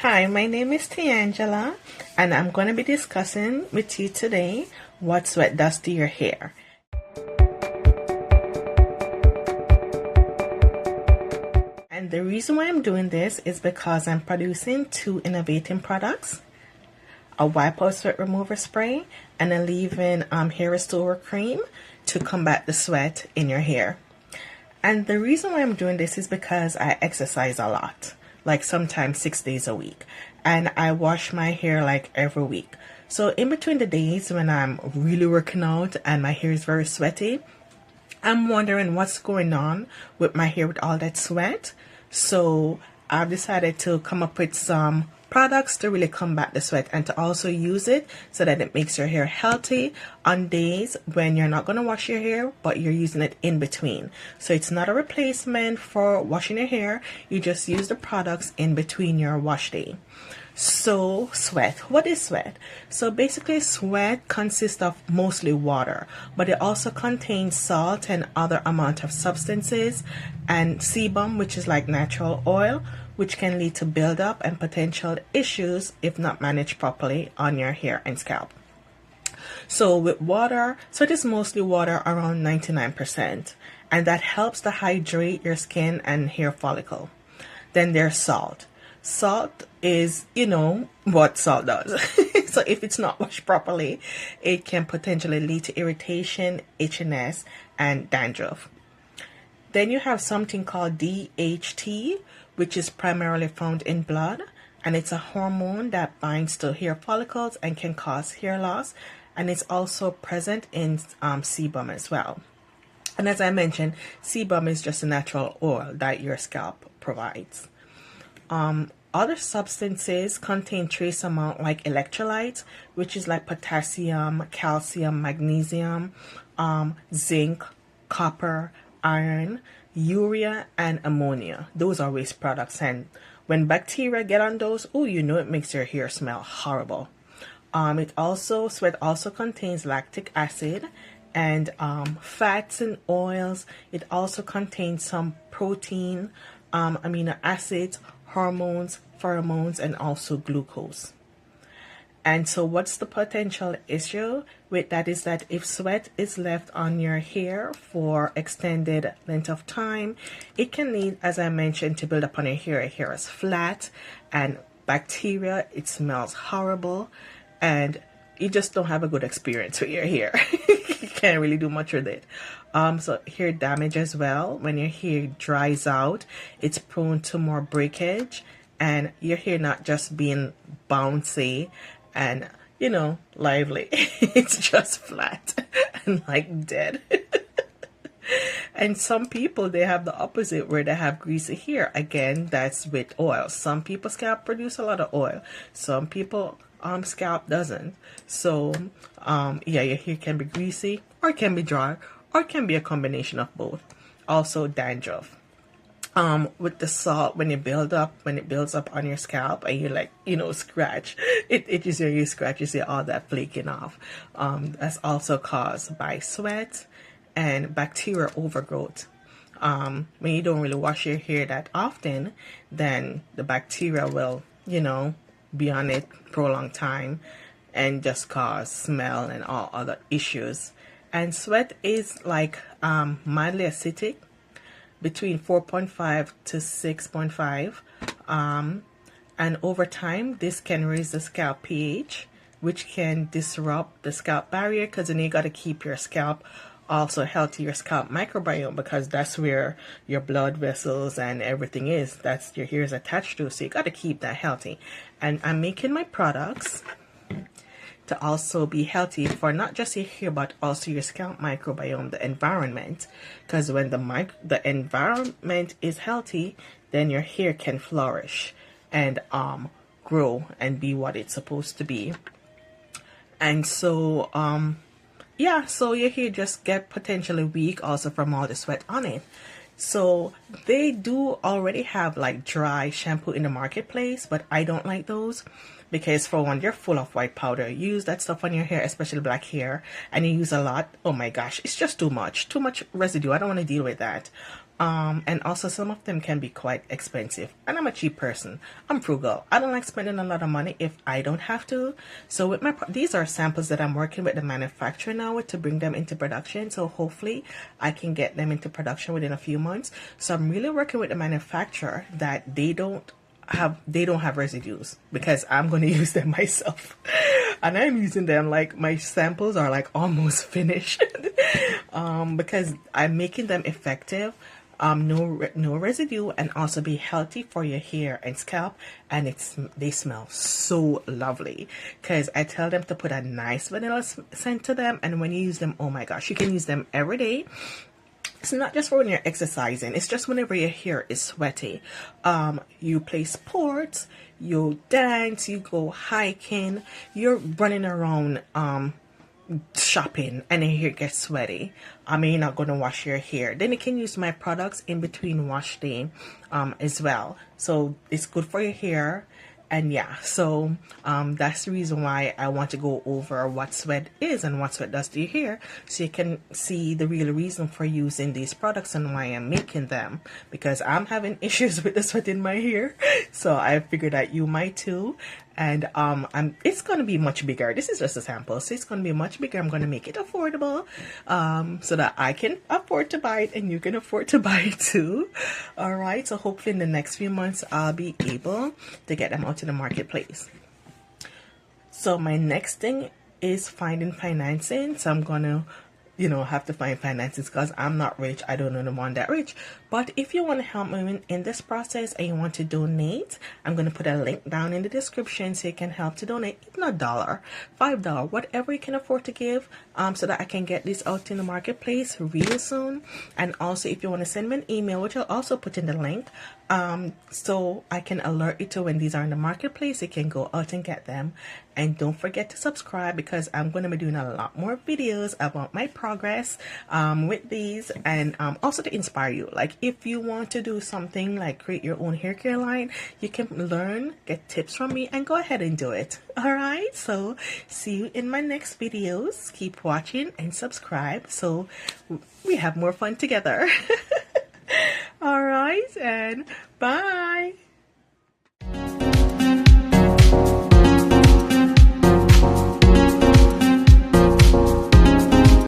Hi, my name is Tiangela, and I'm going to be discussing with you today what sweat does to your hair. And the reason why I'm doing this is because I'm producing two innovative products, a wipe out sweat remover spray and a leave-in hair restorer cream to combat the sweat in your hair. And the reason why I'm doing this is because I exercise a lot, like sometimes 6 days a week, and I wash my hair like every week. So in between the days when I'm really working out and my hair is very sweaty, I'm wondering what's going on with my hair with all that sweat. So I've decided to come up with some products to really combat the sweat and to also use it so that it makes your hair healthy on days when you're not going to wash your hair, but you're using it in between. So it's not a replacement for washing your hair. You just use the products in between your wash day. So sweat, what is sweat? So basically sweat consists of mostly water, but it also contains salt and other amount of substances and sebum, which is like natural oil, which can lead to buildup and potential issues if not managed properly on your hair and scalp. So with water, so it is mostly water, around 99%, and that helps to hydrate your skin and hair follicle. Then there's salt. Salt is, what salt does. So if it's not washed properly, it can potentially lead to irritation, itchiness, and dandruff. Then you have something called DHT, which is primarily found in blood, and it's a hormone that binds to hair follicles and can cause hair loss, and it's also present in sebum as well. And as I mentioned, sebum is just a natural oil that your scalp provides. Other substances contain trace amount like electrolytes, which is like potassium, calcium, magnesium, zinc, copper, iron, urea, and ammonia. Those are waste products, and when bacteria get on those, it makes your hair smell horrible. Sweat also contains lactic acid and fats and oils. It also contains some protein, amino acids, hormones, pheromones, and also glucose. And so what's the potential issue with that is that if sweat is left on your hair for extended length of time, it can lead, as I mentioned, to build up on your hair. Your hair is flat and bacteria, it smells horrible, and you just don't have a good experience with your hair. You can't really do much with it. So hair damage as well. When your hair dries out, it's prone to more breakage, and your hair not just being bouncy and lively. It's just flat and like dead. And some people, they have the opposite where they have greasy hair. Again, that's with oil. Some people's scalp produce a lot of oil. Some people scalp doesn't. So your hair can be greasy, or it can be dry, or it can be a combination of both. Also dandruff. With the salt, when it builds up on your scalp and you scratch, it itches your hair, scratch, you see all that flaking off. That's also caused by sweat and bacterial overgrowth. When you don't really wash your hair that often, then the bacteria will, be on it for a long time and just cause smell and all other issues. And sweat is like mildly acidic, between 4.5 to 6.5, and over time this can raise the scalp pH, which can disrupt the scalp barrier, because then you got to keep your scalp also healthy, your scalp microbiome, because that's where your blood vessels and everything is, that's your hair is attached to, so you got to keep that healthy. And I'm making my products to also be healthy for not just your hair but also your scalp microbiome, the environment, because when the environment is healthy, then your hair can flourish and grow and be what it's supposed to be. And so so your hair just get potentially weak also from all the sweat on it. So they do already have like dry shampoo in the marketplace, but I don't like those because, for one, they're full of white powder. You use that stuff on your hair, especially black hair, and you use a lot. Oh my gosh, it's just too much residue. I don't want to deal with that. And also some of them can be quite expensive, and I'm a cheap person. I'm frugal. I don't like spending a lot of money if I don't have to. So with these are samples that I'm working with the manufacturer now to bring them into production, so hopefully I can get them into production within a few months. So I'm really working with the manufacturer that they don't have residues, because I'm going to use them myself. And I'm using them, like my samples are like almost finished. Because I'm making them effective, no residue, and also be healthy for your hair and scalp. And they smell so lovely, because I tell them to put a nice vanilla scent to them, and when you use them, oh my gosh, you can use them every day. It's not just for when you're exercising, it's just whenever your hair is sweaty. You play sports, you dance, you go hiking, you're running around shopping, and your hair gets sweaty. I mean, you're not going to wash your hair. Then you can use my products in between wash day as well. So it's good for your hair. And yeah, so that's the reason why I want to go over what sweat is and what sweat does to your hair, so you can see the real reason for using these products and why I'm making them, because I'm having issues with the sweat in my hair. So I figured that you might too. And it's going to be much bigger. This is just a sample, so it's going to be much bigger. I'm going to make it affordable so that I can afford to buy it and you can afford to buy it too. All right, so hopefully in the next few months I'll be able to get them out to the marketplace. So my next thing is finding financing. So I'm going to have to find finances, because I'm not rich. I don't know the one that rich. But if you want to help me in this process and you want to donate, I'm going to put a link down in the description so you can help to donate, even $1, $5, whatever you can afford to give, so that I can get this out in the marketplace really soon. And also, if you want to send me an email, which I'll also put in the link, so I can alert you to when these are in the marketplace, you can go out and get them. And don't forget to subscribe, because I'm going to be doing a lot more videos about my progress with these, and also to inspire you. Like, if you want to do something like create your own hair care line, you can learn, get tips from me, and go ahead and do it. All right, so see you in my next videos. Keep watching and subscribe so we have more fun together. All right, and bye.